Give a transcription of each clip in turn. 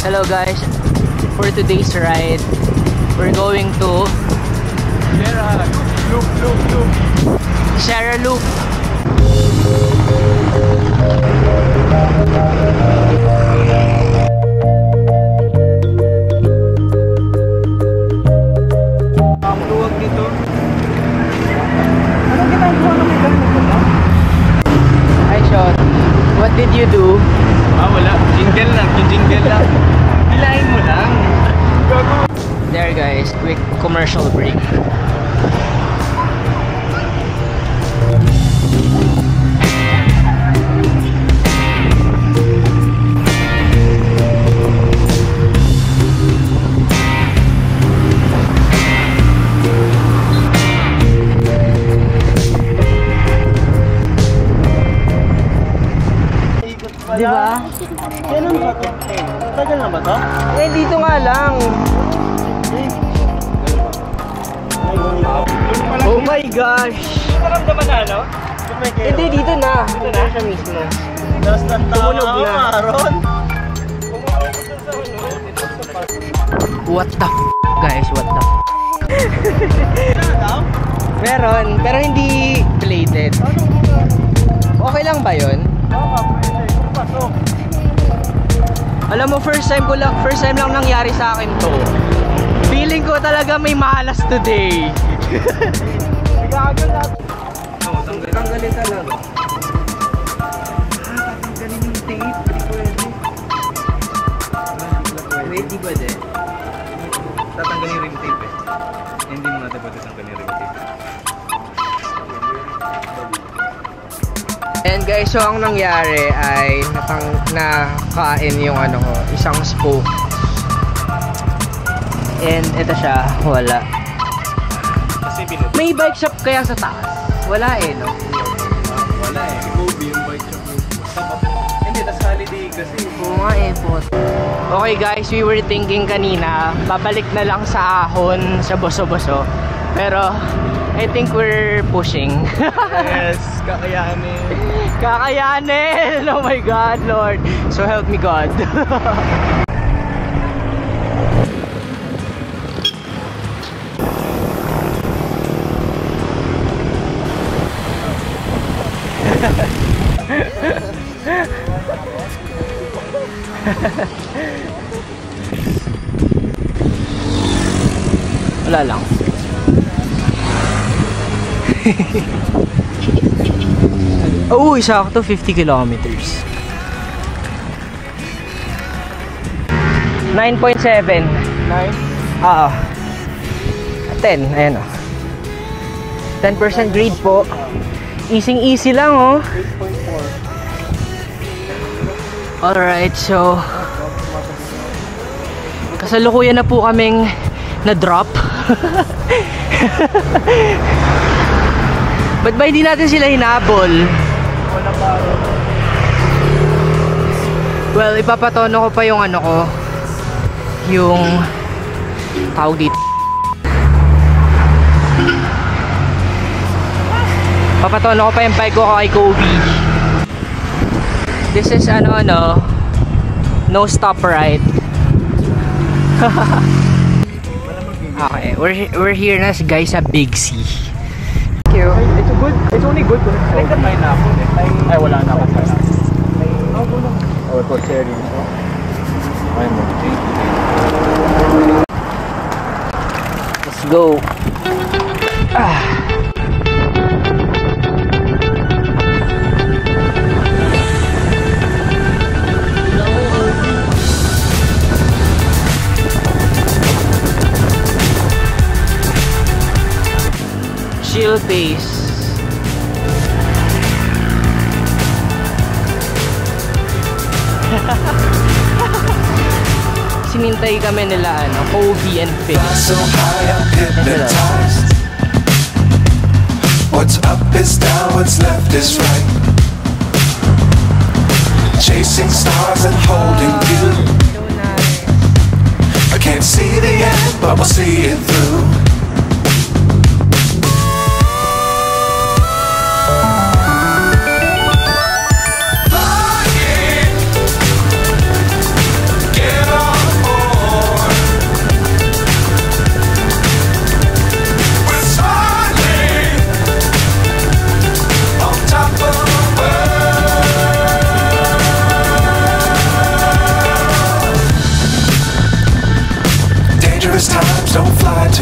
Hello guys, for today's ride, we're going to Sierra Loop. Luwag dito. Anong ginagawa ng may ganito na? Hi Sean, what did you do? Wala. Jingle lang. Jingle lang. Hilahin mo lang. There guys, quick commercial break. Diba? Kailan ba ito? Tagal na ba ito? Eh, dito nga lang. Oh my gosh! Naramdaman na ano? Hindi, dito na. Dito na siya mismo. Tapos ng tao Tumunog na. Aaron. What the f*** guys? What the f***? Meron, pero hindi plated. Okay lang ba yun? Alam mo, first time lang nangyari sa akin to. Feeling ko talaga may malas today. Tanggalin talaga. Tanggalin yung tape. Wait, di pwede. Tatanggalin yung rim tape eh. Hindi mo natin pwede tanggalin yung rim tape. And guys, so ang nangyari ay nakain yung ano ko, isang spoke. And ito siya, wala. Kasi binut. May bike shop kaya sa taas? Wala eh, no? Wala eh. Kobe yung bike shop mo. Hindi, tas holiday kasi. Oo nga eh, pot. Okay guys, we were thinking kanina, babalik na lang sa ahon, sa boso-boso. Pero, I think we're pushing. Yes, kakayanin. Kakayanin! Oh my God, Lord. So help me God. Wala lang. Oh, sakto 50 kilometers. 9.7. 9? Oo. 10, ayan o. 10% grade po. Easy lang oh. 8.4. Alright, so kasalukuyan na po kaming na-drop. Ba't ba hindi natin sila hinabol? Wala pa. Well, ipapatono ko pa yung ano ko. Yung tawag dito. Papatono ko pa yung bike ko kay Kobe. This is ano, no stop ride. Okay, we're here na guys sa Big C. Thank you. It's only good to like the pineapple. Ay, wala na ako pineapple. Oh, for cherry. Ay mo. Let's go. Chill pace. Sinintay kami nila ano, Kobe and Fix. So high, I'm hypnotized. What's up is down, what's left is right. Chasing stars and holding you. I can't see the end, but we'll see it through. Get on.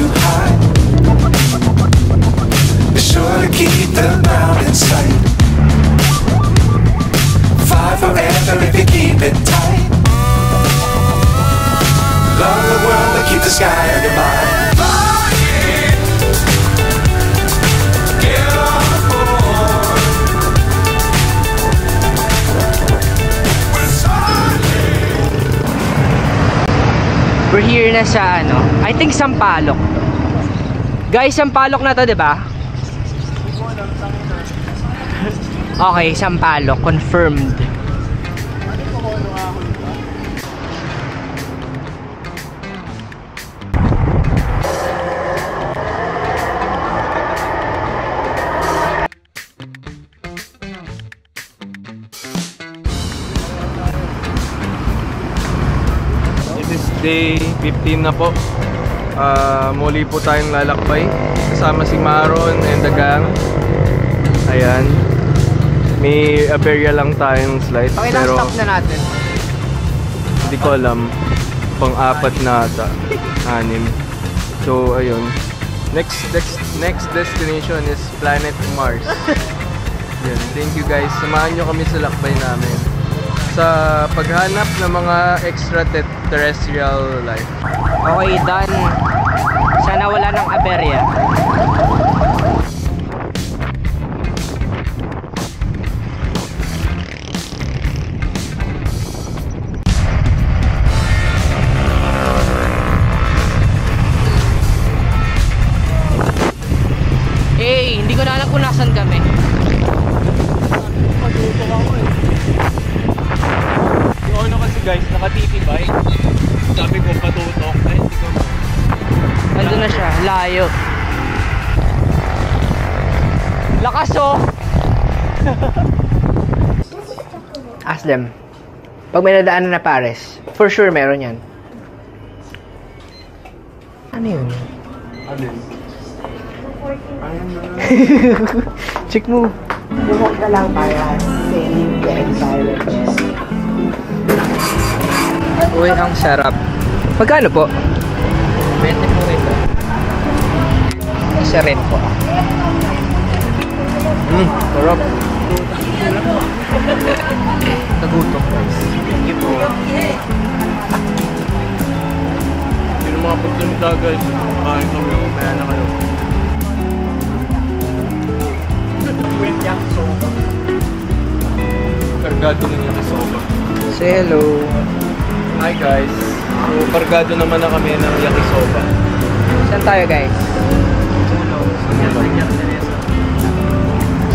too high. Be sure to keep the ground in sight. Fly forever if you keep it tight. Love the world but keep the sky on your mind. We're here na sa ano, I think Sampaloc. Guys, Sampaloc na to, 'di ba? Okay, Sampaloc confirmed. Day 15 na po. Muli po tayong lalakbay kasama si Maron and the gang. Ayan. May aberya lang tayong slide. Okay, pero stop na natin. hindi ko alam. Pang-apat na ata. 6. So, ayun. Next destination is Planet Mars. Yan. Thank you guys. Samahan nyo kami sa lakbay namin sa paghanap ng mga extraterrestrial life. Okay, done. Sana wala ng aberya. Eh, hindi ko na alam kung nasan kami. Matutok ako eh. Yung ano kasi guys, nakatitibay. Sabi ko patutok. Ay, hindi ko. Ando na siya, layo. Lakas oh! Ask them. Pag may nadaanan na pares, for sure meron yan. Ano yun? Ano yun? Check mo. Lumok na lang para save the environment. Uy, ang sarap. Magkano po? 20 po ito. Isa rin po. Sarap. Nagutok guys. Thank you po. Hindi mga pagsalita guys. Kain kami. Maya na kayo. Kargado na niya kasoba. Say hello. Hi guys. So, kargado naman na kami ng yakisoba. Saan tayo guys?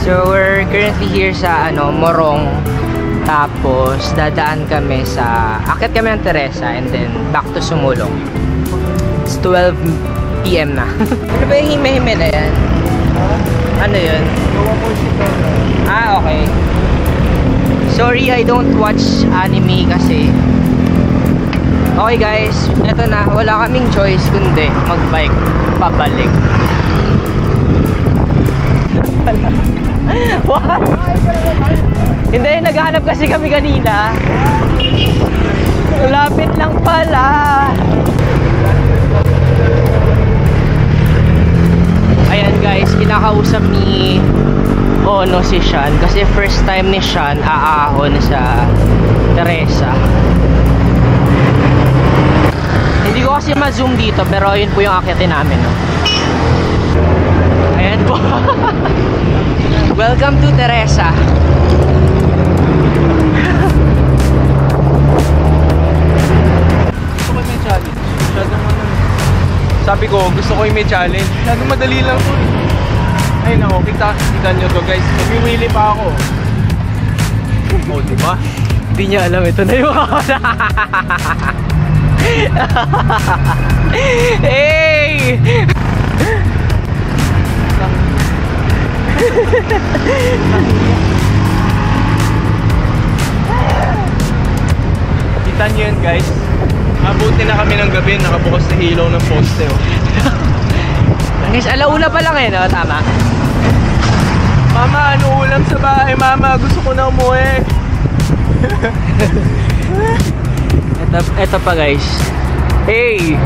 So we're currently here sa Morong. Tapos dadaan kami sa akit kami ng Teresa and then back to Sumulong. It's 12 PM na. Ano ba yung hime-hime na yan? Ano yun? Ah, okay. Sorry, I don't watch anime kasi. Okay guys, eto na. Wala kaming choice kundi mag-bike pabalik. What? Hindi, naghahanap kasi kami kanina. Lapit lang pala. Ayan guys, kinakausap ni Ono si Sean kasi first time ni Sean aahon sa Teresa. Hindi ko kasi ma-zoom dito pero yun po yung akyatin namin, no? Ayan po. Welcome to Teresa. Gusto ko may challenge. Sabi ko, gusto ko yung may challenge. Masyadong madali lang po. Ay nako, kita nyo to guys. Nagwiwili pa ako. Oh, diba? Hindi niya alam ito na yung hey! Kita nyo yun guys. Mabuti na kami ng gabi. Nakabukas na ilaw ng poste. Oh. Guys, alauna pa lang eh, no? Tama? Mama, ano ulam sa bahay? Mama, gusto ko na umuwi. Ito pa guys. Hey!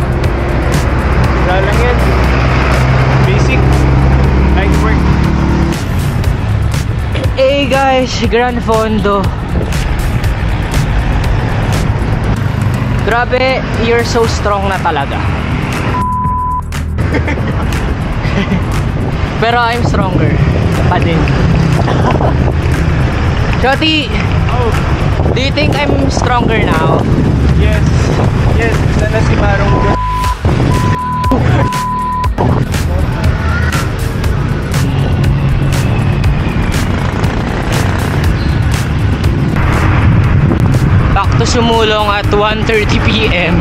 Wala lang yan. Basic. Light work. Hey guys, Gran Fondo. Grabe, you're so strong na talaga. Pero I'm stronger pa din. Shotty, Oh, do you think I'm stronger now? yes. Yes, sana si Marong. Back to Sumulong at 1:30 PM.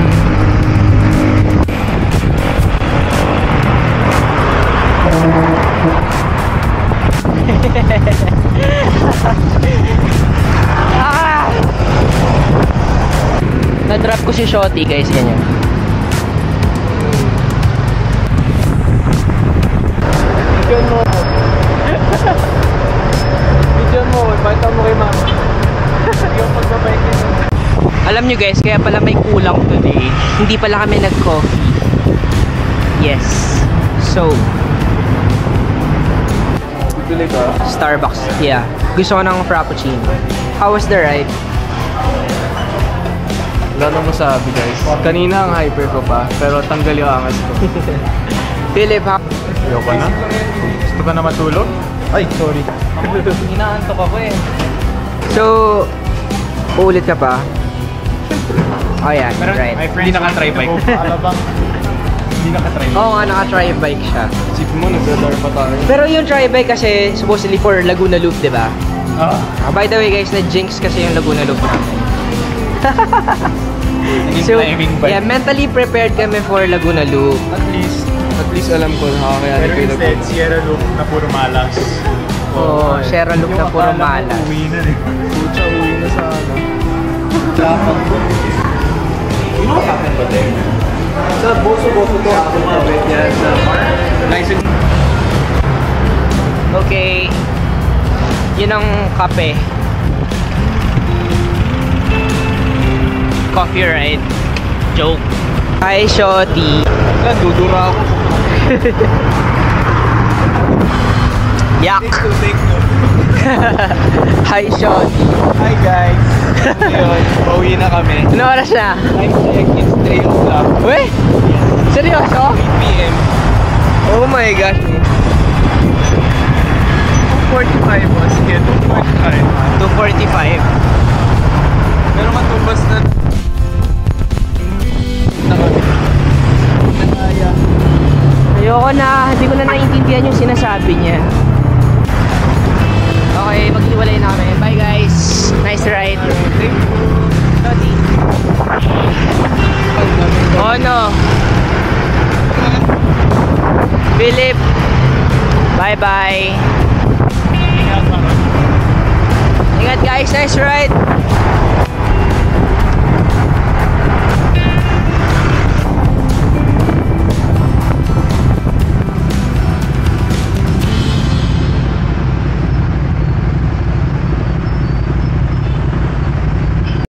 Ah! Na-drop ko si Shotty guys, ganyan. Bidyon mo. Bidyon mo. Ipakita mo kay mama. Yung pagbabike nito. Alam nyo guys, kaya pala may kulang today. Hindi pala kami nag-coffee. Yes. So, Bibili ka. Starbucks. Yeah. Gusto ko ng Frappuccino. How was the ride? Wala nang masabi guys. Kanina ang hyper ko pa, pero tanggal yung angas ko. Philip, ha? Ayoko na. Gusto ka na matulog? Ay, sorry. Inaantok ako eh. So, uulit ka pa? Oh yeah, right. Hindi naka-try bike. Alabang. Hindi naka-try bike. Oo nga, naka-try bike siya. Isip mo, nagdadar pa tayo. Pero yung try bike kasi supposedly for Laguna Loop, di ba? By the way guys, na-jinx kasi yung Laguna Loop namin. So, yeah, mentally prepared kami for Laguna Loop. At least alam ko nakakayanin Pero ko yung instead, Sierra Loop na puro malas. Oo, Sierra Loop na puro malas. Uwi na rin. Pucha, uwi na sana. Lapang ko. Ano happen ba din? Sa boso-boso to, ako mabit yan sa license. Okay. Yun ang kape. Coffee ride. Joke. Hi, Shotty. Dudura ako. Yak. Take note. Hi, Shotty. Hi guys. Ngayon, pauwi na kami. Ano oras na? Time check, it's 3 o'clock. Uy! Seryoso? 3 p.m. Oh my gosh. 2:45 was here. 2:45. 2:45. Meron ka tumbas na nakaya. Ayoko na. Hindi ko na naiintindihan yung sinasabi niya. Okay, maghiwalay na kami. Bye guys. Nice ride. Shotty. Oh no. Philip. Bye bye. Ingat guys. Nice ride.